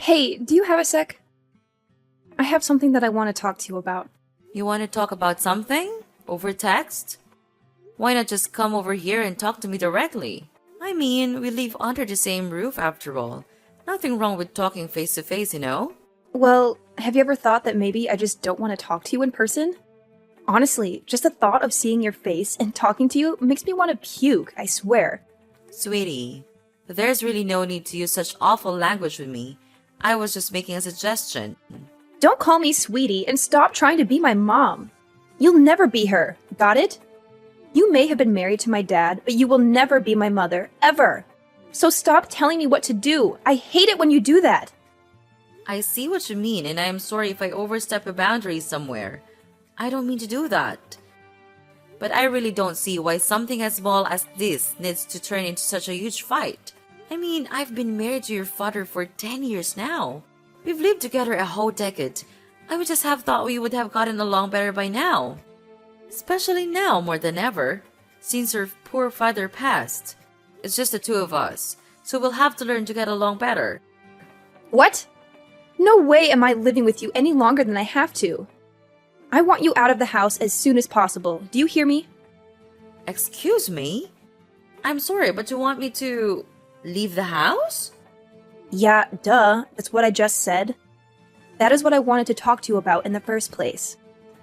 Hey, do you have a sec? I have something that I want to talk to you about. You want to talk about something? Over text? Why not just come over here and talk to me directly? I mean, we live under the same roof after all. Nothing wrong with talking face to face, you know? Well, have you ever thought that maybe I just don't want to talk to you in person? Honestly, just the thought of seeing your face and talking to you makes me want to puke, I swear. Sweetie, there's really no need to use such awful language with me. I was just making a suggestion. Don't call me sweetie and stop trying to be my mom. You'll never be her, got it? You may have been married to my dad, but you will never be my mother, ever. So stop telling me what to do. I hate it when you do that. I see what you mean, and I am sorry if I overstep a boundary somewhere. I don't mean to do that. But I really don't see why something as small as this needs to turn into such a huge fight. I mean, I've been married to your father for 10 years now. We've lived together a whole decade. I would just have thought we would have gotten along better by now. Especially now more than ever, since your poor father passed. It's just the two of us, so we'll have to learn to get along better. What? No way am I living with you any longer than I have to. I want you out of the house as soon as possible. Do you hear me? Excuse me? I'm sorry, but you want me to leave the house? Yeah, duh. That's what I just said. That is what I wanted to talk to you about in the first place.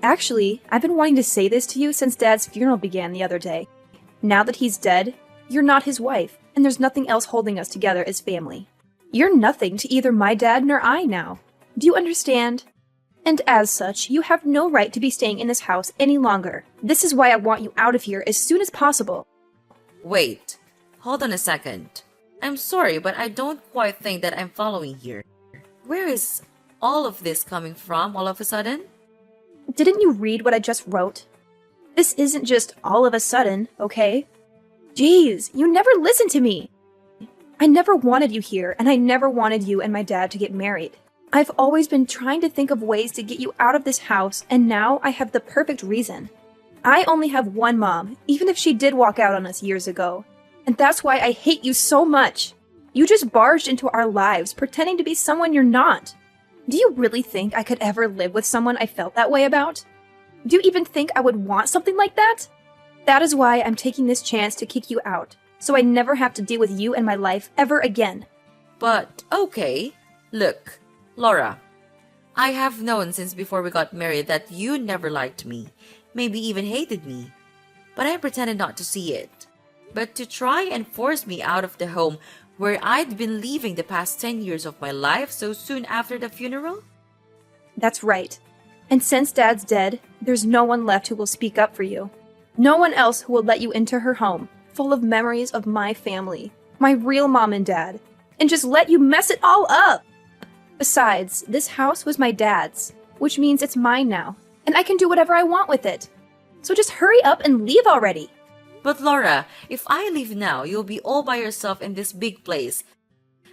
Actually, I've been wanting to say this to you since Dad's funeral began the other day. Now that he's dead, you're not his wife, and there's nothing else holding us together as family. You're nothing to either my dad nor I now. Do you understand? And as such, you have no right to be staying in this house any longer. This is why I want you out of here as soon as possible. Wait, hold on a second. I'm sorry, but I don't quite think that I'm following here. Where is all of this coming from all of a sudden? Didn't you read what I just wrote? This isn't just all of a sudden, okay? Jeez, you never listen to me. I never wanted you here, and I never wanted you and my dad to get married. I've always been trying to think of ways to get you out of this house, and now I have the perfect reason. I only have one mom, even if she did walk out on us years ago. And that's why I hate you so much. You just barged into our lives, pretending to be someone you're not. Do you really think I could ever live with someone I felt that way about? Do you even think I would want something like that? That is why I'm taking this chance to kick you out, so I never have to deal with you and my life ever again. But, okay. Look, Laura, I have known since before we got married that you never liked me, maybe even hated me. But I pretended not to see it. But to try and force me out of the home where I'd been living the past 10 years of my life so soon after the funeral? That's right. And since Dad's dead, there's no one left who will speak up for you. No one else who will let you into her home, full of memories of my family, my real mom and dad, and just let you mess it all up. Besides, this house was my dad's, which means it's mine now, and I can do whatever I want with it. So just hurry up and leave already. But Laura, if I leave now, you'll be all by yourself in this big place.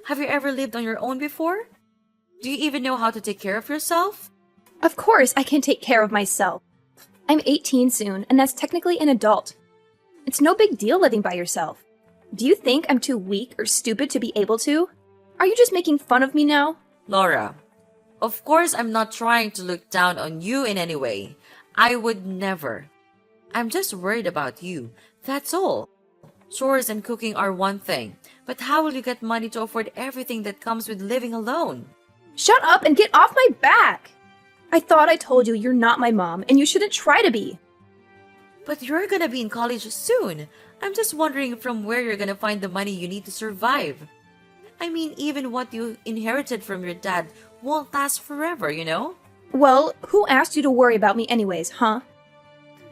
Have you ever lived on your own before? Do you even know how to take care of yourself? Of course I can take care of myself. I'm 18 soon, and that's technically an adult. It's no big deal living by yourself. Do you think I'm too weak or stupid to be able to? Are you just making fun of me now? Laura, of course I'm not trying to look down on you in any way. I would never. I'm just worried about you. That's all. Chores and cooking are one thing, but how will you get money to afford everything that comes with living alone? Shut up and get off my back! I thought I told you you're not my mom, and you shouldn't try to be. But you're gonna be in college soon. I'm just wondering from where you're gonna find the money you need to survive. I mean, even what you inherited from your dad won't last forever, you know? Well, who asked you to worry about me anyways, huh?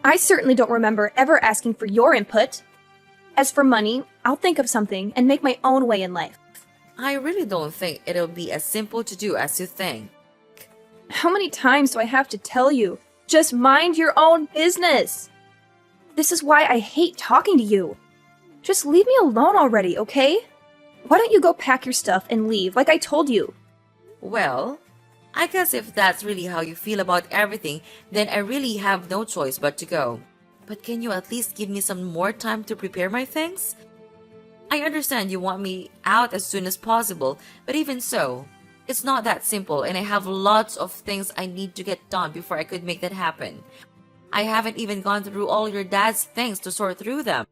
I certainly don't remember ever asking for your input. As for money, I'll think of something and make my own way in life. I really don't think it'll be as simple to do as you think. How many times do I have to tell you? Just mind your own business! This is why I hate talking to you. Just leave me alone already, okay? Why don't you go pack your stuff and leave like I told you? Well, I guess if that's really how you feel about everything, then I really have no choice but to go. But can you at least give me some more time to prepare my things? I understand you want me out as soon as possible, but even so, It's not that simple, and I have lots of things I need to get done before I could make that happen. I haven't even gone through all your dad's things to sort through them.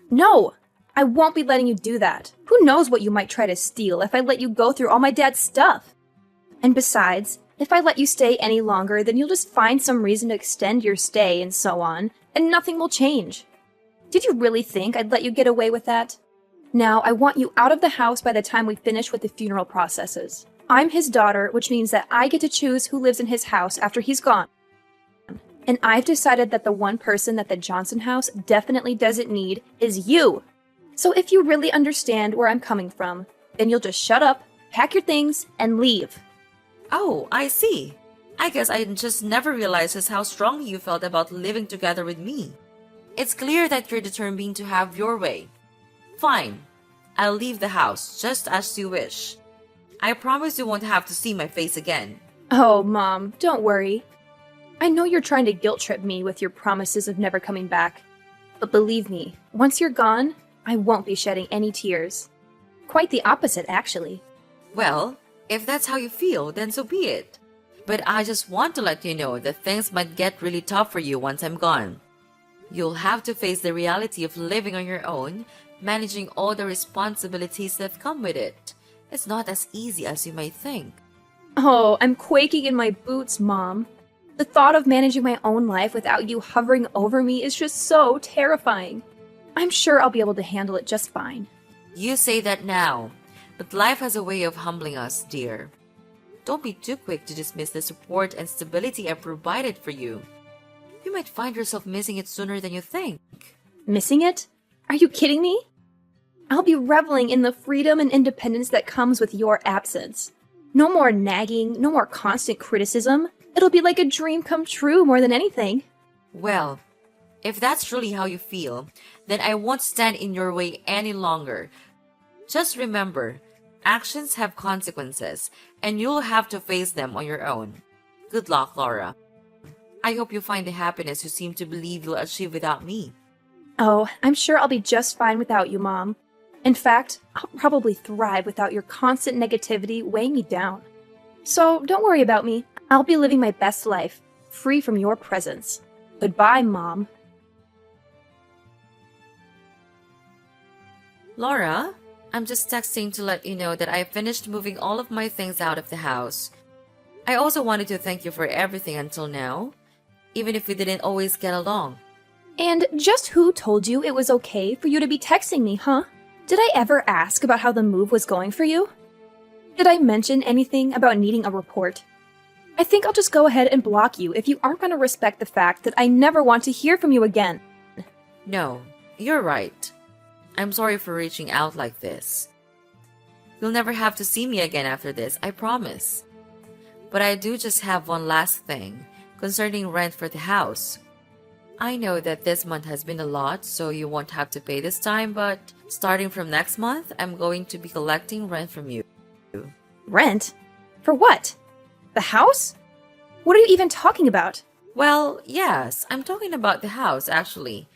No, I won't be letting you do that. Who knows what you might try to steal if I let you go through all my dad's stuff? And besides, if I let you stay any longer, then you'll just find some reason to extend your stay and so on, and nothing will change. Did you really think I'd let you get away with that? Now, I want you out of the house by the time we finish with the funeral processes. I'm his daughter, which means that I get to choose who lives in his house after he's gone. And I've decided that the one person that the Johnson house definitely doesn't need is you. So if you really understand where I'm coming from, then you'll just shut up, pack your things, and leave. Oh, I see. I guess I just never realized just how strongly you felt about living together with me. It's clear that you're determined to have your way. Fine. I'll leave the house, just as you wish. I promise you won't have to see my face again. Oh, Mom, don't worry. I know you're trying to guilt trip me with your promises of never coming back. But believe me, once you're gone, I won't be shedding any tears. Quite the opposite, actually. Well, if that's how you feel, then so be it. But I just want to let you know that things might get really tough for you once I'm gone. You'll have to face the reality of living on your own, managing all the responsibilities that come with it. It's not as easy as you might think. Oh, I'm quaking in my boots, Mom. The thought of managing my own life without you hovering over me is just so terrifying. I'm sure I'll be able to handle it just fine. You say that now, but life has a way of humbling us, dear. Don't be too quick to dismiss the support and stability I've provided for you. You might find yourself missing it sooner than you think. Missing it? Are you kidding me? I'll be reveling in the freedom and independence that comes with your absence. No more nagging, no more constant criticism. It'll be like a dream come true more than anything. Well, if that's truly how you feel, then I won't stand in your way any longer. Just remember, actions have consequences, and you'll have to face them on your own. Good luck, Laura. I hope you find the happiness you seem to believe you'll achieve without me. Oh, I'm sure I'll be just fine without you, Mom. In fact, I'll probably thrive without your constant negativity weighing me down. So don't worry about me. I'll be living my best life, free from your presence. Goodbye, Mom. Laura, I'm just texting to let you know that I finished moving all of my things out of the house. I also wanted to thank you for everything until now, even if we didn't always get along. And just who told you it was okay for you to be texting me, huh? Did I ever ask about how the move was going for you? Did I mention anything about needing a report? I think I'll just go ahead and block you if you aren't going to respect the fact that I never want to hear from you again. No, you're right. I'm sorry for reaching out like this. You'll never have to see me again after this, I promise. But I do just have one last thing concerning rent for the house. I know that this month has been a lot, so you won't have to pay this time, but starting from next month, I'm going to be collecting rent from you. Rent? For what? The house? What are you even talking about? Well, yes, I'm talking about the house, actually.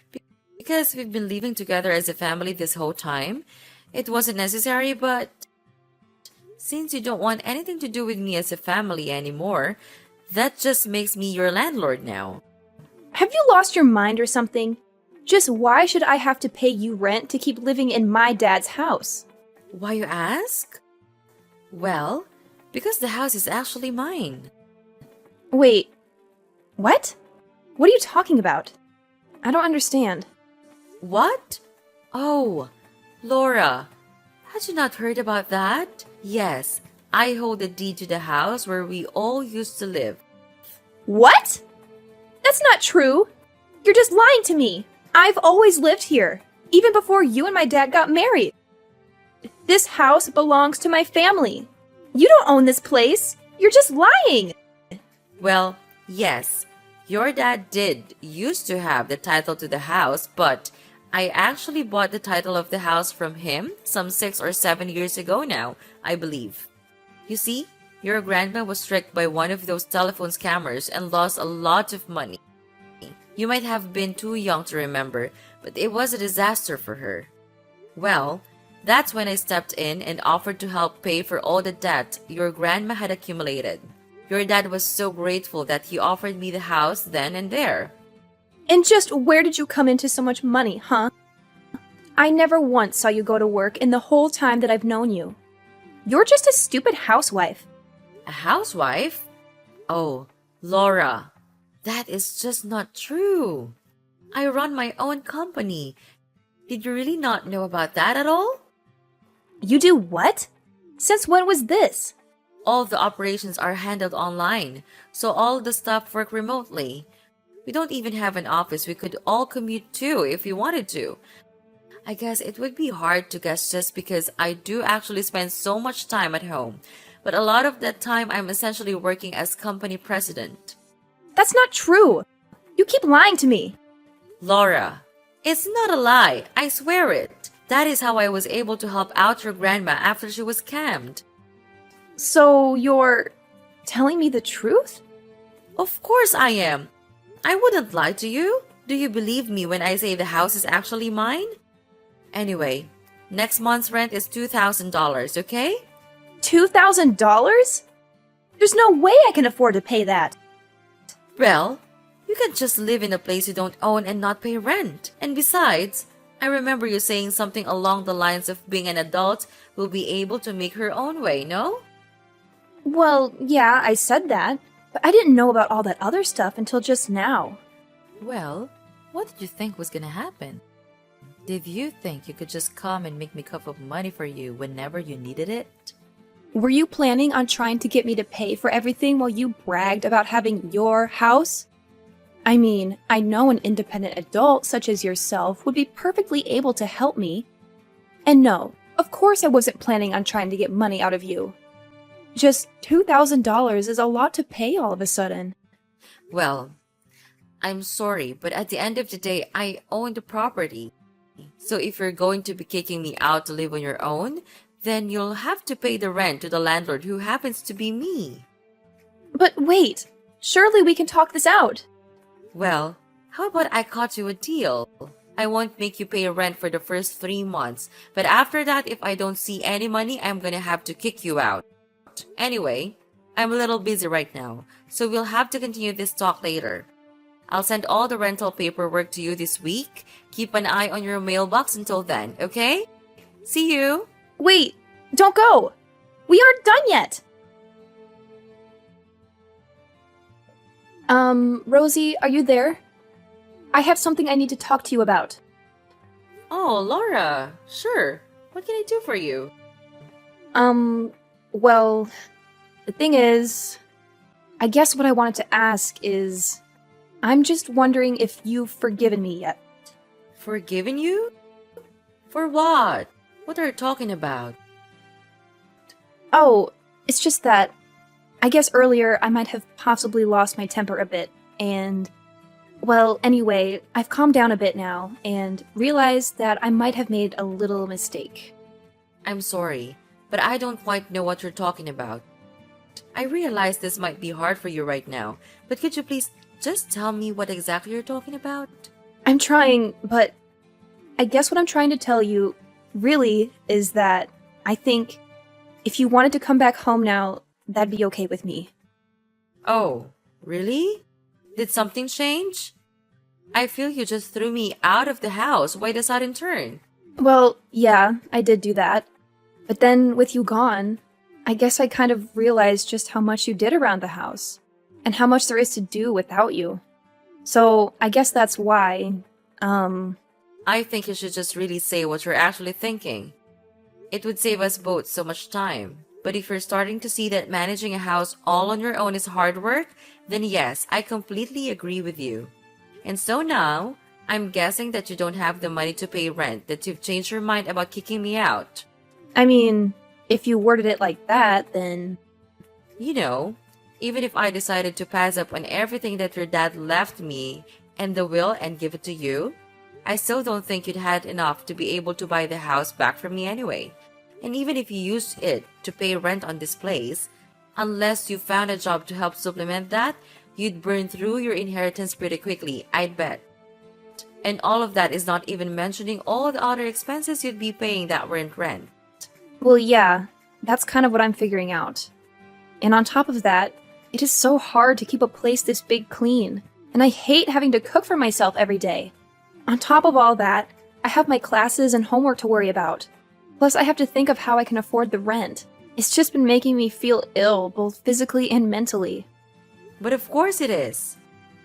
Because we've been living together as a family this whole time, it wasn't necessary, but since you don't want anything to do with me as a family anymore, that just makes me your landlord now. Have you lost your mind or something? Just why should I have to pay you rent to keep living in my dad's house? Why, you ask? Well, because the house is actually mine. Wait, what? What are you talking about? I don't understand. What? Oh, Laura, had you not heard about that? Yes, I hold the deed to the house where we all used to live. What? That's not true. You're just lying to me. I've always lived here, even before you and my dad got married. This house belongs to my family. You don't own this place. You're just lying. Well, yes, your dad used to have the title to the house, but I actually bought the title of the house from him some 6 or 7 years ago now, I believe. You see, your grandma was tricked by one of those telephone scammers and lost a lot of money. You might have been too young to remember, but it was a disaster for her. Well, That's when I stepped in and offered to help pay for all the debt your grandma had accumulated. Your dad was so grateful that he offered me the house then and there. And just where did you come into so much money, huh? I never once saw you go to work in the whole time that I've known you. You're just a stupid housewife. A housewife? Oh, Laura, that is just not true. I run my own company. Did you really not know about that at all? You do what? Since when was this? All of the operations are handled online, so all the staff work remotely. We don't even have an office we could all commute to if we wanted to. I guess it would be hard to guess just because I do actually spend so much time at home, but a lot of that time I'm essentially working as company president. That's not true. You keep lying to me. Laura, it's not a lie, I swear it. That is how I was able to help out your grandma after she was scammed. So you're telling me the truth? Of course I am. I wouldn't lie to you. Do you believe me when I say the house is actually mine? Anyway, next month's rent is $2,000, okay? $2,000? There's no way I can afford to pay that. Well, you can just live in a place you don't own and not pay rent. And besides, I remember you saying something along the lines of being an adult will be able to make her own way, no? Well, yeah, I said that, but I didn't know about all that other stuff until just now. Well, what did you think was gonna happen? Did you think you could just come and make me a cup of money for you whenever you needed it? Were you planning on trying to get me to pay for everything while you bragged about having your house? I mean, I know an independent adult such as yourself would be perfectly able to help me. And no, of course I wasn't planning on trying to get money out of you. Just $2,000 is a lot to pay all of a sudden. Well, I'm sorry, but at the end of the day, I own the property. So if you're going to be kicking me out to live on your own, then you'll have to pay the rent to the landlord who happens to be me. But wait, surely we can talk this out. Well, how about I cut you a deal? I won't make you pay rent for the first 3 months, but after that, if I don't see any money, I'm gonna have to kick you out. Anyway, I'm a little busy right now, so we'll have to continue this talk later. I'll send all the rental paperwork to you this week. Keep an eye on your mailbox until then, okay? See you! Wait, don't go! We aren't done yet! Rosie, are you there? I have something I need to talk to you about. Oh, Laura, sure. What can I do for you? Well, the thing is, I guess what I wanted to ask is, I'm just wondering if you've forgiven me yet. Forgiven you? For what? What are you talking about? Oh, it's just that, I guess earlier I might have possibly lost my temper a bit, and, well, anyway, I've calmed down a bit now, and realized that I might have made a little mistake. I'm sorry, but I don't quite know what you're talking about. I realize this might be hard for you right now, but could you please just tell me what exactly you're talking about? I'm trying, but I guess what I'm trying to tell you, really, is that I think if you wanted to come back home now, that'd be okay with me. Oh, really? Did something change? I feel you just threw me out of the house. Why the sudden turn? Well, yeah, I did do that. But then, with you gone, I guess I kind of realized just how much you did around the house, and how much there is to do without you. So, I guess that's why, I think you should just really say what you're actually thinking. It would save us both so much time. But if you're starting to see that managing a house all on your own is hard work, then yes, I completely agree with you. And so now, I'm guessing that you don't have the money to pay rent, that you've changed your mind about kicking me out. I mean, if you worded it like that, then... You know, even if I decided to pass up on everything that your dad left me and the will and give it to you, I still don't think you'd had enough to be able to buy the house back from me anyway. And even if you used it to pay rent on this place, unless you found a job to help supplement that, you'd burn through your inheritance pretty quickly, I'd bet. And all of that is not even mentioning all the other expenses you'd be paying that weren't rent. Well, yeah, that's kind of what I'm figuring out. And on top of that, it is so hard to keep a place this big clean, and I hate having to cook for myself every day. On top of all that, I have my classes and homework to worry about. Plus, I have to think of how I can afford the rent. It's just been making me feel ill, both physically and mentally. But of course it is.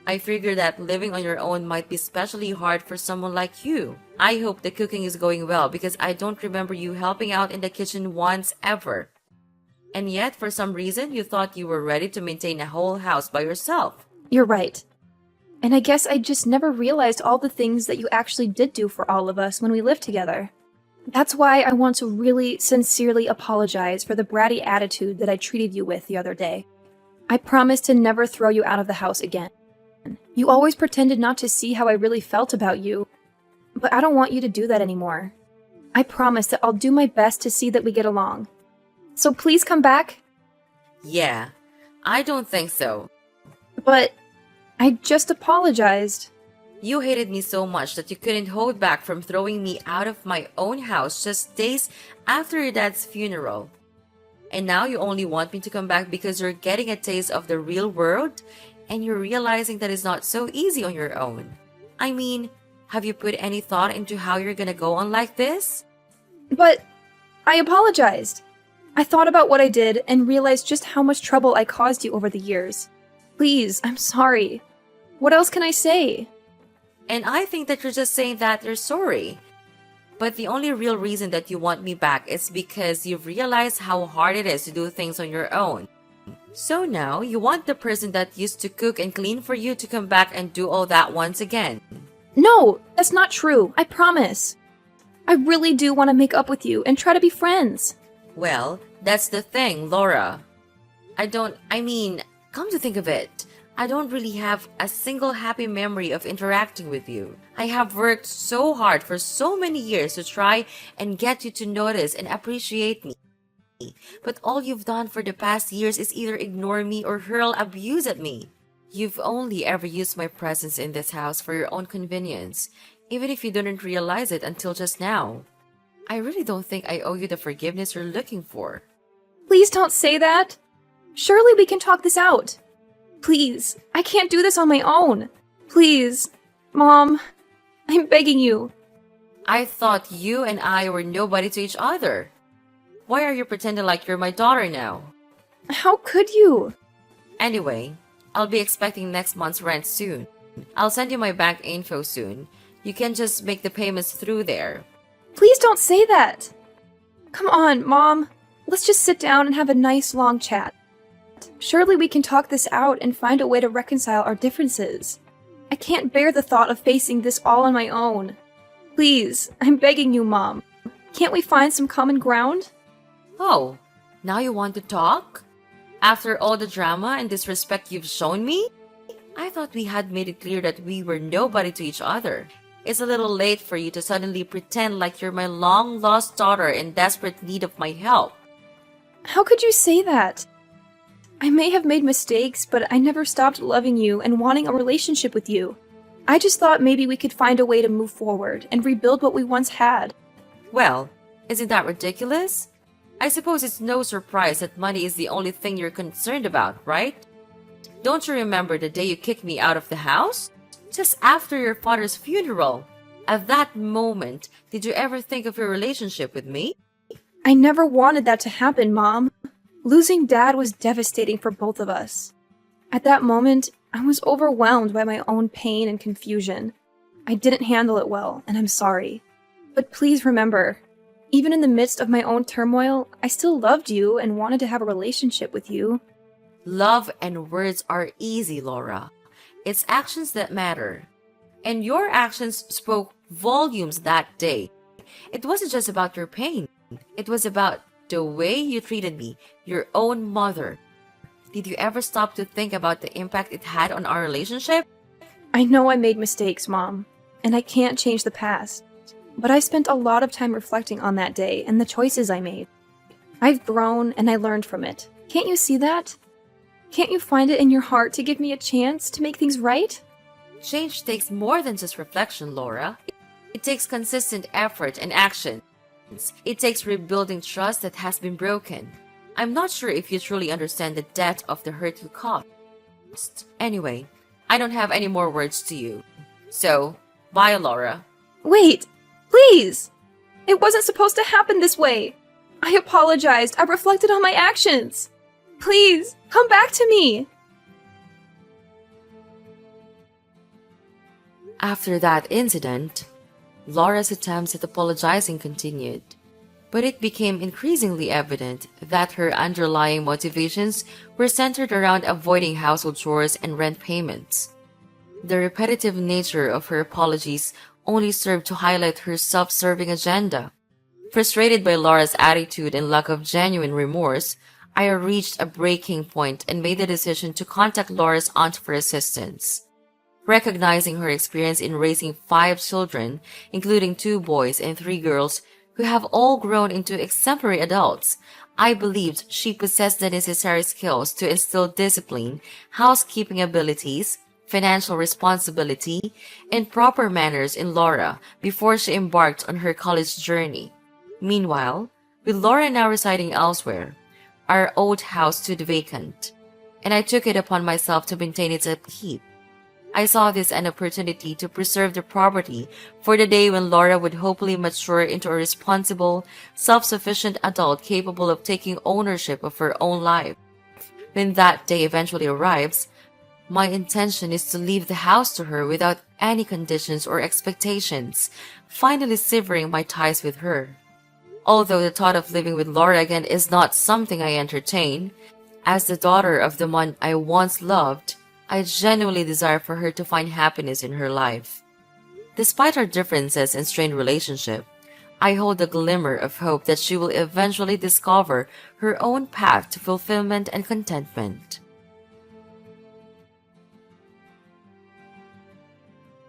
I figure that living on your own might be especially hard for someone like you. I hope the cooking is going well because I don't remember you helping out in the kitchen once ever. And yet, for some reason, you thought you were ready to maintain a whole house by yourself. You're right. And I guess I just never realized all the things that you actually did do for all of us when we lived together. That's why I want to really sincerely apologize for the bratty attitude that I treated you with the other day. I promise to never throw you out of the house again. You always pretended not to see how I really felt about you, but I don't want you to do that anymore. I promise that I'll do my best to see that we get along. So please come back. Yeah, I don't think so. But I just apologized. You hated me so much that you couldn't hold back from throwing me out of my own house just days after your dad's funeral. And now you only want me to come back because you're getting a taste of the real world and you're realizing that it's not so easy on your own. I mean, have you put any thought into how you're gonna go on like this? But I apologized. I thought about what I did and realized just how much trouble I caused you over the years. Please, I'm sorry. What else can I say? And I think that you're just saying that you're sorry. But the only real reason that you want me back is because you've realized how hard it is to do things on your own. So now, you want the person that used to cook and clean for you to come back and do all that once again. No, that's not true. I promise. I really do want to make up with you and try to be friends. Well, that's the thing, Laura. Come to think of it, I don't really have a single happy memory of interacting with you. I have worked so hard for so many years to try and get you to notice and appreciate me. But all you've done for the past years is either ignore me or hurl abuse at me. You've only ever used my presence in this house for your own convenience, even if you didn't realize it until just now. I really don't think I owe you the forgiveness you're looking for. Please don't say that. Surely we can talk this out. Please, I can't do this on my own. Please, Mom, I'm begging you. I thought you and I were nobody to each other. Why are you pretending like you're my daughter now? How could you? Anyway, I'll be expecting next month's rent soon. I'll send you my bank info soon. You can just make the payments through there. Please don't say that. Come on, Mom. Let's just sit down and have a nice long chat. Surely we can talk this out and find a way to reconcile our differences. I can't bear the thought of facing this all on my own. Please, I'm begging you, Mom. Can't we find some common ground? Oh, now you want to talk? After all the drama and disrespect you've shown me? I thought we had made it clear that we were nobody to each other. It's a little late for you to suddenly pretend like you're my long-lost daughter in desperate need of my help. How could you say that? I may have made mistakes, but I never stopped loving you and wanting a relationship with you. I just thought maybe we could find a way to move forward and rebuild what we once had. Well, isn't that ridiculous? I suppose it's no surprise that money is the only thing you're concerned about, right? Don't you remember the day you kicked me out of the house? Just after your father's funeral. At that moment, did you ever think of your relationship with me? I never wanted that to happen, Mom. Losing Dad was devastating for both of us. At that moment, I was overwhelmed by my own pain and confusion. I didn't handle it well, and I'm sorry. But please remember, even in the midst of my own turmoil, I still loved you and wanted to have a relationship with you. Love and words are easy, Laura. It's actions that matter. And your actions spoke volumes that day. It wasn't just about your pain. It was about the way you treated me, your own mother. Did you ever stop to think about the impact it had on our relationship? I know I made mistakes, Mom, and I can't change the past. But I spent a lot of time reflecting on that day and the choices I made. I've grown and I learned from it. Can't you see that? Can't you find it in your heart to give me a chance to make things right? Change takes more than just reflection, Laura. It takes consistent effort and action. It takes rebuilding trust that has been broken. I'm not sure if you truly understand the depth of the hurt you caused. Anyway, I don't have any more words to you. So, bye, Laura. Wait, please! It wasn't supposed to happen this way. I apologized. I reflected on my actions. Please, come back to me. After that incident, Laura's attempts at apologizing continued, but it became increasingly evident that her underlying motivations were centered around avoiding household chores and rent payments. The repetitive nature of her apologies only served to highlight her self-serving agenda. Frustrated by Laura's attitude and lack of genuine remorse, I reached a breaking point and made the decision to contact Laura's aunt for assistance. Recognizing her experience in raising 5 children, including 2 boys and 3 girls, who have all grown into exemplary adults, I believed she possessed the necessary skills to instill discipline, housekeeping abilities, financial responsibility, and proper manners in Laura before she embarked on her college journey. Meanwhile, with Laura now residing elsewhere, our old house stood vacant, and I took it upon myself to maintain its upkeep. I saw this an opportunity to preserve the property for the day when Laura would hopefully mature into a responsible, self-sufficient adult capable of taking ownership of her own life. When that day eventually arrives, my intention is to leave the house to her without any conditions or expectations, finally severing my ties with her. Although the thought of living with Laura again is not something I entertain, as the daughter of the man I once loved, I genuinely desire for her to find happiness in her life. Despite our differences and strained relationship, I hold a glimmer of hope that she will eventually discover her own path to fulfillment and contentment.